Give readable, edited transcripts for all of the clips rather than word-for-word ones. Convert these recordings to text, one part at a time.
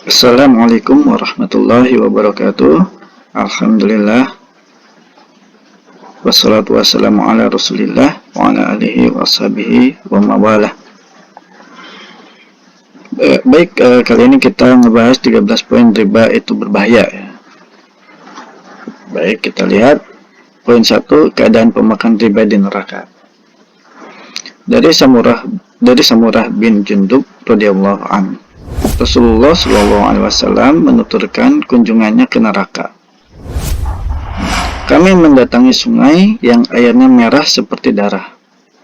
Assalamualaikum warahmatullahi wabarakatuh. Alhamdulillah. Wassalatu wassalamu ala rasulillah wa ala alihi wa sahbihi wa mawalah. Baik, kali ini kita ngebahas 13 poin riba itu berbahaya. Baik, kita lihat poin 1, keadaan pemakan riba di neraka. Dari Samurah bin Jundub radhiyallahu anhu, Rasulullah Shallallahu Alaihi Wasallam menuturkan kunjungannya ke neraka. Kami mendatangi sungai yang airnya merah seperti darah.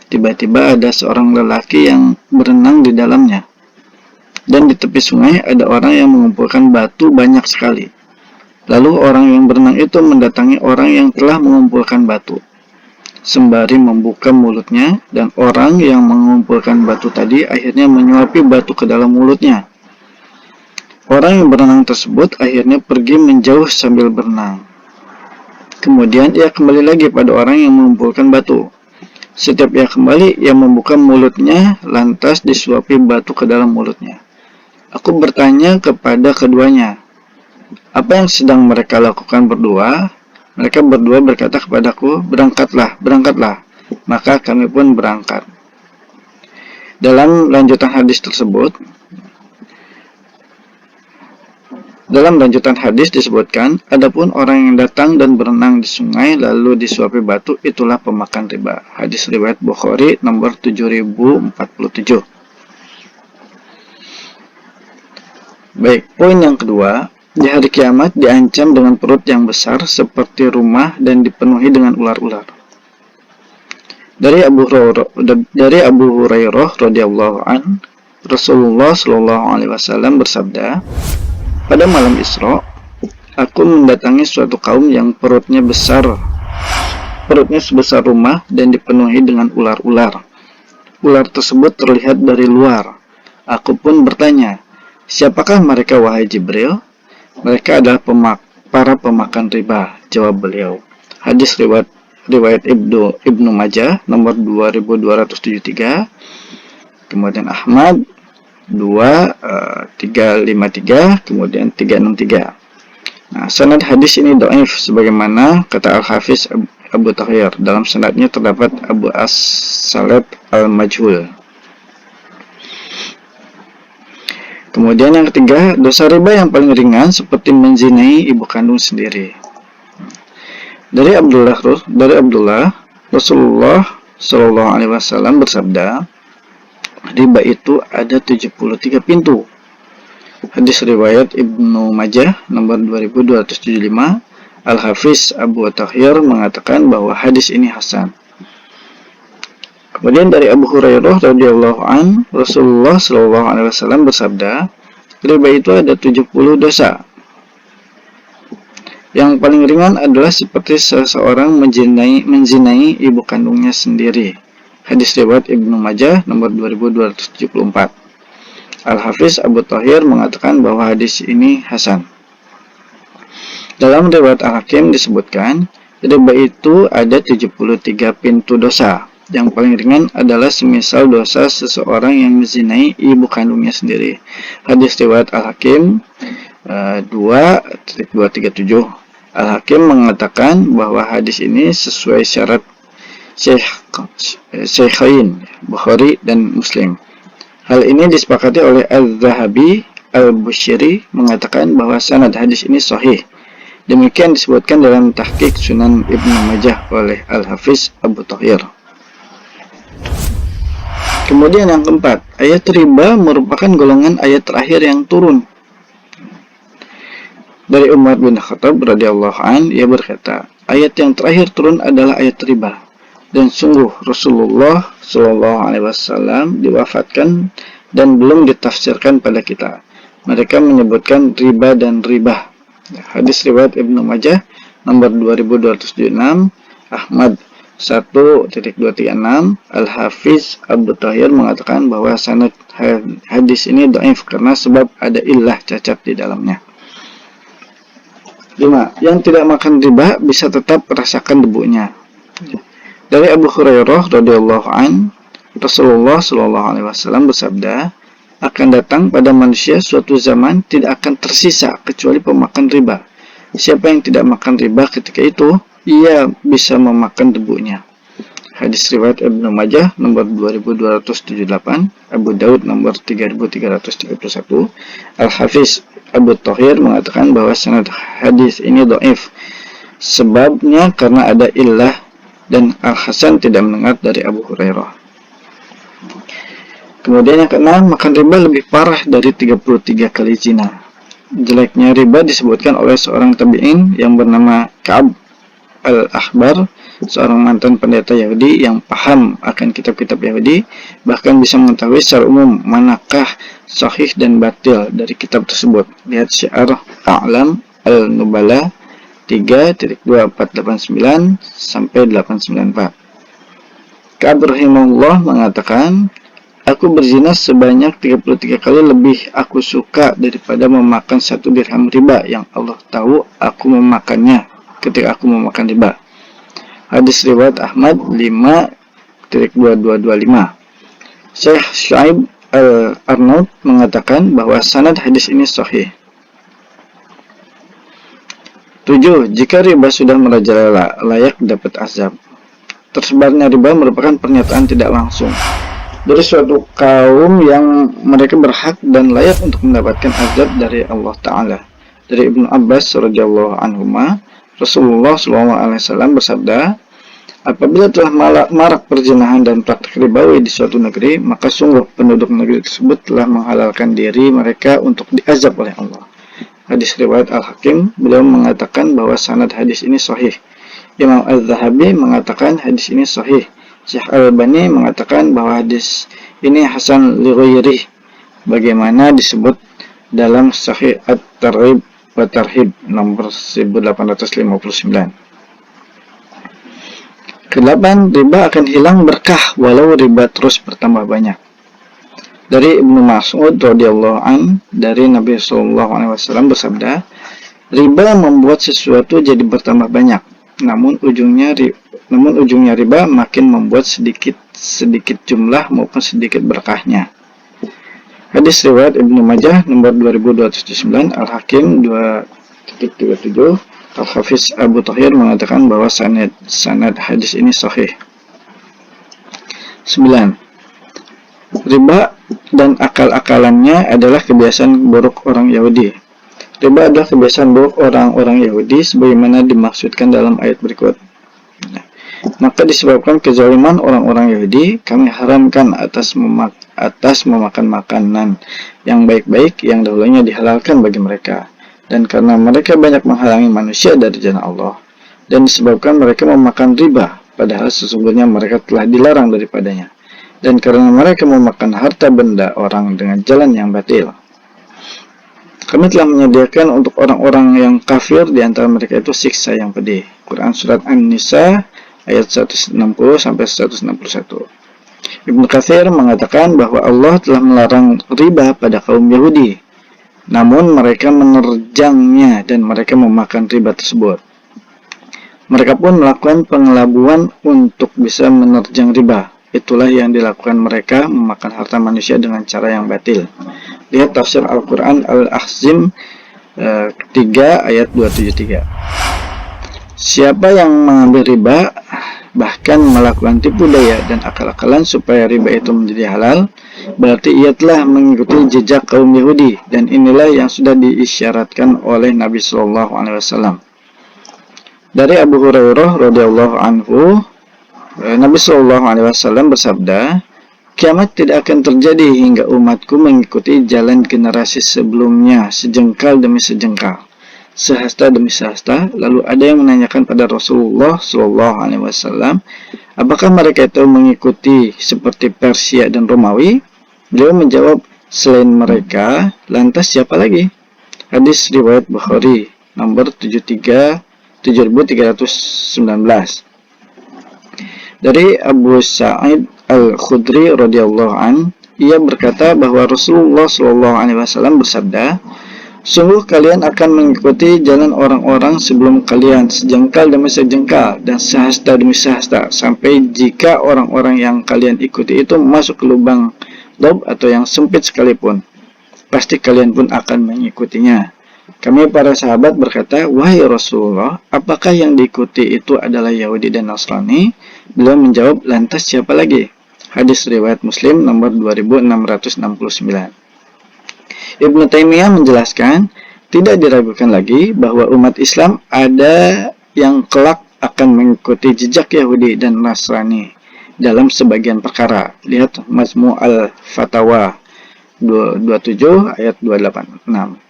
Tiba-tiba ada seorang lelaki yang berenang di dalamnya. Dan di tepi sungai ada orang yang mengumpulkan batu banyak sekali. Lalu orang yang berenang itu mendatangi orang yang telah mengumpulkan batu, sembari membuka mulutnya, dan orang yang mengumpulkan batu tadi akhirnya menyuapi batu ke dalam mulutnya. Orang yang berenang tersebut akhirnya pergi menjauh sambil berenang. Kemudian ia kembali lagi pada orang yang mengumpulkan batu. Setiap ia kembali, ia membuka mulutnya, lantas disuapi batu ke dalam mulutnya. Aku bertanya kepada keduanya, apa yang sedang mereka lakukan berdua? Mereka berdua berkata kepadaku, berangkatlah, berangkatlah. Maka kami pun berangkat. Dalam lanjutan hadis disebutkan, adapun orang yang datang dan berenang di sungai lalu disuapi batu, itulah pemakan riba. Hadis riwayat Bukhari nomor 7047. Baik, poin yang kedua, di hari kiamat diancam dengan perut yang besar seperti rumah dan dipenuhi dengan ular-ular. Dari Abu Hurairah radhiyallahu an, Rasulullah Shallallahu Alaihi Wasallam bersabda, pada malam Isra, aku mendatangi suatu kaum yang perutnya sebesar rumah dan dipenuhi dengan ular-ular. Ular tersebut terlihat dari luar. Aku pun bertanya, siapakah mereka wahai Jibril? Mereka adalah para pemakan riba, jawab beliau. Hadis riwayat Ibnu Majah nomor 2273, kemudian Ahmad 353, kemudian 363. Nah, sanad hadis ini dhaif sebagaimana kata Al-Hafiz Abu Tahir. Dalam sanadnya terdapat Abu As-Salat Al-Majhul. Kemudian yang ketiga, dosa riba yang paling ringan seperti menzinai ibu kandung sendiri. Dari Abdullah Rasulullah Shallallahu Alaihi Wasallam bersabda, riba itu ada 73 pintu. Hadis riwayat Ibnu Majah nomor 2275. Al-Hafiz Abu Tahir mengatakan bahwa hadis ini hasan. Kemudian dari Abu Hurairah radhiyallahu an, Rasulullah Shallallahu Alaihi Wasallam bersabda, riba itu ada 70 dosa. Yang paling ringan adalah seperti seseorang menzinai ibu kandungnya sendiri. Hadis riwayat Ibnu Majah nomor 2274. Al-Hafiz Abu Tahir mengatakan bahwa hadis ini hasan. Dalam riwayat Al-Hakim disebutkan, riba itu ada 73 pintu dosa. Yang paling ringan adalah semisal dosa seseorang yang menzinai ibu kandungnya sendiri. Hadis riwayat Al-Hakim 2.237. Al-Hakim mengatakan bahwa hadis ini sesuai syarat Syaikhain, Bukhari dan Muslim. Hal ini disepakati oleh Al-Zahabi. Al-Bushiri mengatakan bahwa sanad hadis ini sahih. Demikian disebutkan dalam Tahqiq Sunan Ibnu Majah oleh Al-Hafiz Abu Tahir. Kemudian yang keempat, ayat riba merupakan golongan ayat terakhir yang turun. Dari Umar bin Khattab radhiyallahu an, ia berkata, ayat yang terakhir turun adalah ayat riba. Dan sungguh Rasulullah Shallallahu Alaihi Wasallam diwafatkan dan belum ditafsirkan pada kita. Mereka menyebutkan riba dan ribah. Hadis riwayat Ibnu Majah nomor 2276, Ahmad 1.236. Al-Hafiz Abu Tahir mengatakan bahwa sanad hadis ini dhaif karena sebab ada illah cacat di dalamnya. 5. Yang tidak makan riba bisa tetap merasakan debunya. Dari Abu Hurairah radhiyallahu an, Rasulullah Shallallahu Alaihi Wasallam bersabda, akan datang pada manusia suatu zaman tidak akan tersisa kecuali pemakan riba. Siapa yang tidak makan riba ketika itu, ia bisa memakan debunya. Hadis riwayat Ibnu Majah nomor 2278, Abu Daud nomor 3331. Al-Hafiz Abu Thahir mengatakan bahwa sanad hadis ini dhaif. Sebabnya karena ada illah, dan Al-Hasan tidak mendengar dari Abu Hurairah. Kemudian yang keenam, makan riba lebih parah dari 33 kali zina. Jeleknya riba disebutkan oleh seorang tabi'in yang bernama Ka'ab al-Ahbar, seorang mantan pendeta Yahudi yang paham akan kitab-kitab Yahudi, bahkan bisa mengetahui secara umum manakah sahih dan batil dari kitab tersebut. Lihat Syiar A'lam al-Nubala 3.2489 sampai 894. Ka'ab rahimahullah mengatakan, aku berzina sebanyak 33 kali lebih aku suka daripada memakan 1 dirham riba yang Allah tahu aku memakannya ketika aku memakan riba. Hadis riwayat Ahmad 5.2225. Syekh Shu'aib al-Arnaud mengatakan bahwa sanad hadis ini sahih. 7. Jika riba sudah merajalela, layak dapat azab. Tersebarnya riba merupakan pernyataan tidak langsung dari suatu kaum yang mereka berhak dan layak untuk mendapatkan azab dari Allah Ta'ala. Dari Ibnu Abbas radhiyallahu anhuma, Rasulullah SAW bersabda, apabila telah marak perzinahan dan praktik ribawi di suatu negeri, maka sungguh penduduk negeri tersebut telah menghalalkan diri mereka untuk diazab oleh Allah. Hadis riwayat Al-Hakim, beliau mengatakan bahwa sanad hadis ini sahih. Imam Az-Zahabi mengatakan hadis ini sahih. Syekh Al-Albani mengatakan bahwa hadis ini hasan li ghairihi, bagaimana disebut dalam Sahih At-Targhib wa Tarhib nomor 1859. Kedelapan, riba akan hilang berkah walau riba terus bertambah banyak. Dari Ibnu Mas'ud radhiyallahu an, dari Nabi SAW bersabda, riba membuat sesuatu jadi bertambah banyak, namun ujungnya riba makin membuat sedikit jumlah maupun sedikit berkahnya. Hadis riwayat Ibnu Majah nomor 2209, Al-Hakim 2.37. Al-Hafiz Abu Thahir mengatakan bahwa sanad hadis ini sahih. 9. Riba dan akal-akalannya adalah kebiasaan buruk orang Yahudi. Riba adalah kebiasaan buruk orang-orang Yahudi sebagaimana dimaksudkan dalam ayat berikut. Maka disebabkan kezaliman orang-orang Yahudi, kami haramkan atas memakan makanan yang baik-baik yang dahulunya dihalalkan bagi mereka. Dan karena mereka banyak menghalangi manusia dari jalan Allah, dan disebabkan mereka memakan riba, padahal sesungguhnya mereka telah dilarang daripadanya. Dan karena mereka memakan harta benda orang dengan jalan yang batil, kami telah menyediakan untuk orang-orang yang kafir di antara mereka itu siksa yang pedih. Quran Surat An-Nisa ayat 160 sampai 161. Ibnu Katsir mengatakan bahwa Allah telah melarang riba pada kaum Yahudi, namun mereka menerjangnya dan mereka memakan riba tersebut. Mereka pun melakukan pengelabuan untuk bisa menerjang riba. Itulah yang dilakukan mereka, memakan harta manusia dengan cara yang batil. Lihat tafsir Al-Quran Al-Ahzim 3 ayat 273. Siapa yang mengambil riba, bahkan melakukan tipu daya dan akal-akalan supaya riba itu menjadi halal, berarti ia telah mengikuti jejak kaum Yahudi, dan inilah yang sudah diisyaratkan oleh Nabi SAW. Dari Abu Hurairah radhiyallahu anhu, Nabi SAW bersabda, kiamat tidak akan terjadi hingga umatku mengikuti jalan generasi sebelumnya, sejengkal demi sejengkal, sehasta demi sehasta. Lalu ada yang menanyakan pada Rasulullah SAW, apakah mereka itu mengikuti seperti Persia dan Romawi? Beliau menjawab, selain mereka, lantas siapa lagi? Hadis riwayat Bukhari nomor 7319. Dari Abu Sa'id Al-Khudri radhiyallahu an, ia berkata bahwa Rasulullah SAW bersabda, sungguh kalian akan mengikuti jalan orang-orang sebelum kalian, sejengkal demi sejengkal dan sehasta demi sehasta, sampai jika orang-orang yang kalian ikuti itu masuk ke lubang dob atau yang sempit sekalipun, pasti kalian pun akan mengikutinya. Kami para sahabat berkata, wahai Rasulullah, apakah yang diikuti itu adalah Yahudi dan Nasrani? Beliau menjawab, lantas siapa lagi? Hadis riwayat Muslim nomor 2669. Ibnu Taimiyah menjelaskan, tidak diragukan lagi bahwa umat Islam ada yang kelak akan mengikuti jejak Yahudi dan Nasrani dalam sebagian perkara. Lihat Majmu' al-Fatawa 27 ayat 286.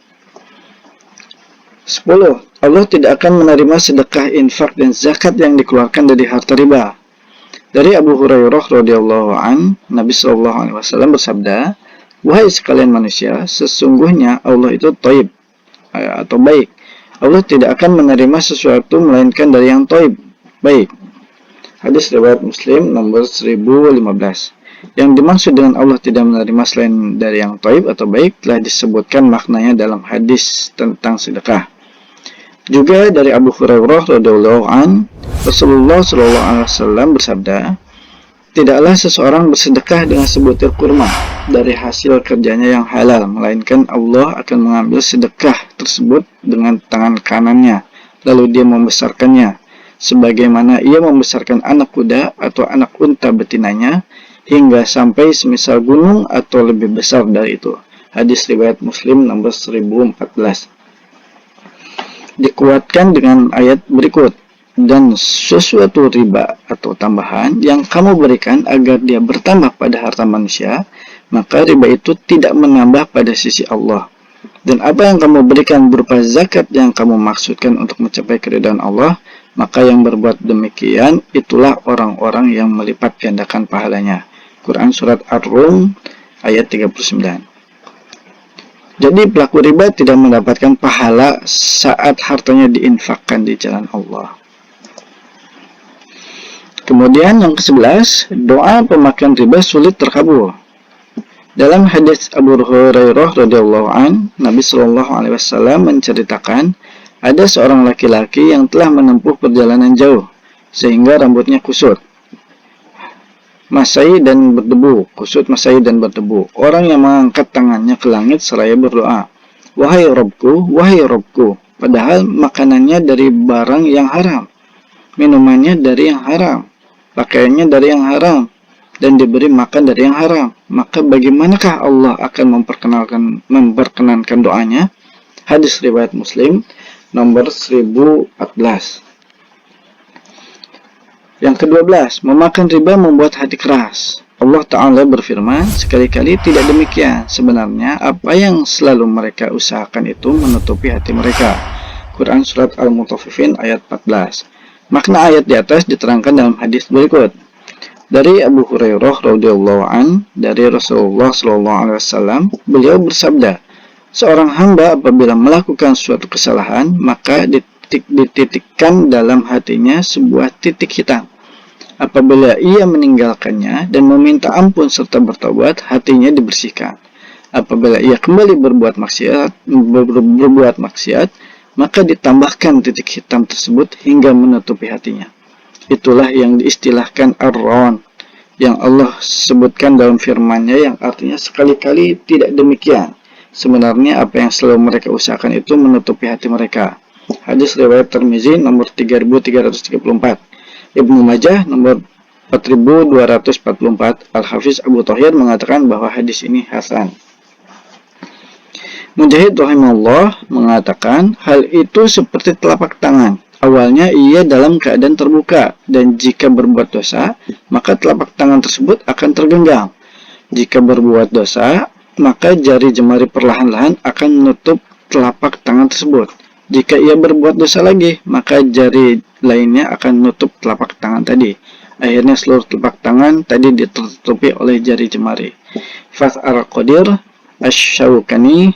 10. Allah tidak akan menerima sedekah, infak, dan zakat yang dikeluarkan dari harta riba. Dari Abu Hurairah radhiyallahu an, Nabi sallallahu alaihi wasallam bersabda, wahai sekalian manusia, sesungguhnya Allah itu thayyib atau baik. Allah tidak akan menerima sesuatu melainkan dari yang thayyib, baik. Hadis riwayat Muslim nomor 1015. Yang dimaksud dengan Allah tidak menerima selain dari yang thayyib atau baik telah disebutkan maknanya dalam hadis tentang sedekah. Juga dari Abu Hurairah radhiyallahu an, Rasulullah sallallahu alaihi wasallam bersabda, tidaklah seseorang bersedekah dengan sebutir kurma dari hasil kerjanya yang halal, melainkan Allah akan mengambil sedekah tersebut dengan tangan kanannya, lalu dia membesarkannya, sebagaimana ia membesarkan anak kuda atau anak unta betinanya, hingga sampai semisal gunung atau lebih besar dari itu. Hadis riwayat Muslim nomor 1014. Dikuatkan dengan ayat berikut, dan sesuatu riba atau tambahan yang kamu berikan agar dia bertambah pada harta manusia, maka riba itu tidak menambah pada sisi Allah. Dan apa yang kamu berikan berupa zakat yang kamu maksudkan untuk mencapai keridhaan Allah, maka yang berbuat demikian itulah orang-orang yang melipat gandakan pahalanya. Quran Surat Ar-Rum ayat 39. Jadi pelaku riba tidak mendapatkan pahala saat hartanya diinfakkan di jalan Allah. Kemudian yang ke-11, doa pemakan riba sulit terkabul. Dalam hadis Abu Hurairah radhiyallahu an, Nabi sallallahu alaihi wasallam menceritakan ada seorang laki-laki yang telah menempuh perjalanan jauh sehingga rambutnya kusut, masai dan berdebu, kusut, masai dan berdebu. Orang yang mengangkat tangannya ke langit seraya berdoa, wahai Robku, wahai Robku, padahal makanannya dari barang yang haram, minumannya dari yang haram, pakaiannya dari yang haram, dan diberi makan dari yang haram. Maka bagaimanakah Allah akan memperkenankan doanya? Hadis riwayat Muslim nomor 1014. Yang ke-12, memakan riba membuat hati keras. Allah Ta'ala berfirman, sekali-kali tidak demikian. Sebenarnya apa yang selalu mereka usahakan itu menutupi hati mereka. Quran Surat Al-Mutaffifin ayat 14. Makna ayat di atas diterangkan dalam hadis berikut. Dari Abu Hurairah radhiyallahu an, dari Rasulullah sallallahu alaihi wasallam, beliau bersabda, seorang hamba apabila melakukan suatu kesalahan, maka dititikkan dalam hatinya sebuah titik hitam. Apabila ia meninggalkannya dan meminta ampun serta bertobat, hatinya dibersihkan. Apabila ia kembali berbuat maksiat, maka ditambahkan titik hitam tersebut hingga menutupi hatinya. Itulah yang diistilahkan ar-rawan, yang Allah sebutkan dalam firman-Nya, yang artinya sekali-kali tidak demikian. Sebenarnya apa yang selalu mereka usahakan itu menutupi hati mereka. Hadis riwayat Tirmizi nomor 3334, Ibnu Majah nomor 4244. Al-Hafiz Abu Thahir mengatakan bahwa hadis ini hasan. Mujahid rahimahullah mengatakan hal itu seperti telapak tangan. Awalnya ia dalam keadaan terbuka, dan jika berbuat dosa, maka telapak tangan tersebut akan tergenggam. Jika berbuat dosa, maka jari jemari perlahan-lahan akan menutup telapak tangan tersebut. Jika ia berbuat dosa lagi, maka jari lainnya akan menutup telapak tangan tadi. Akhirnya seluruh telapak tangan tadi ditutupi oleh jari jemari. Fath al-Qadir Asy-Syaukani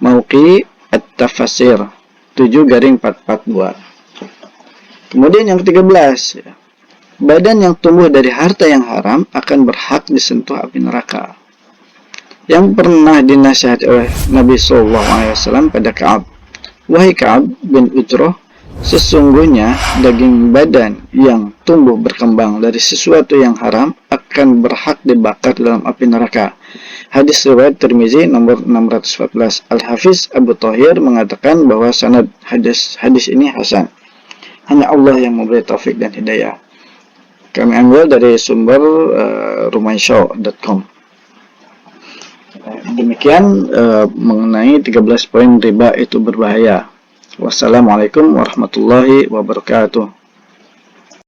Mauqi At-Tafasir 7-442. Kemudian yang ke-13, badan yang tumbuh dari harta yang haram akan berhak disentuh api neraka. Yang pernah dinasihati oleh Nabi SAW pada Ka'ab, wahai Ka'ab bin Ujrah, sesungguhnya daging badan yang tumbuh berkembang dari sesuatu yang haram akan berhak dibakar dalam api neraka. Hadis riwayat Tirmizi nomor 614. Al-Hafiz Abu Thahir mengatakan bahwa sanad hadis ini hasan. Hanya Allah yang memberi taufik dan hidayah. Kami ambil dari sumber rumayshow.com. Demikian mengenai 13 poin riba itu berbahaya. Wassalamualaikum warahmatullahi wabarakatuh.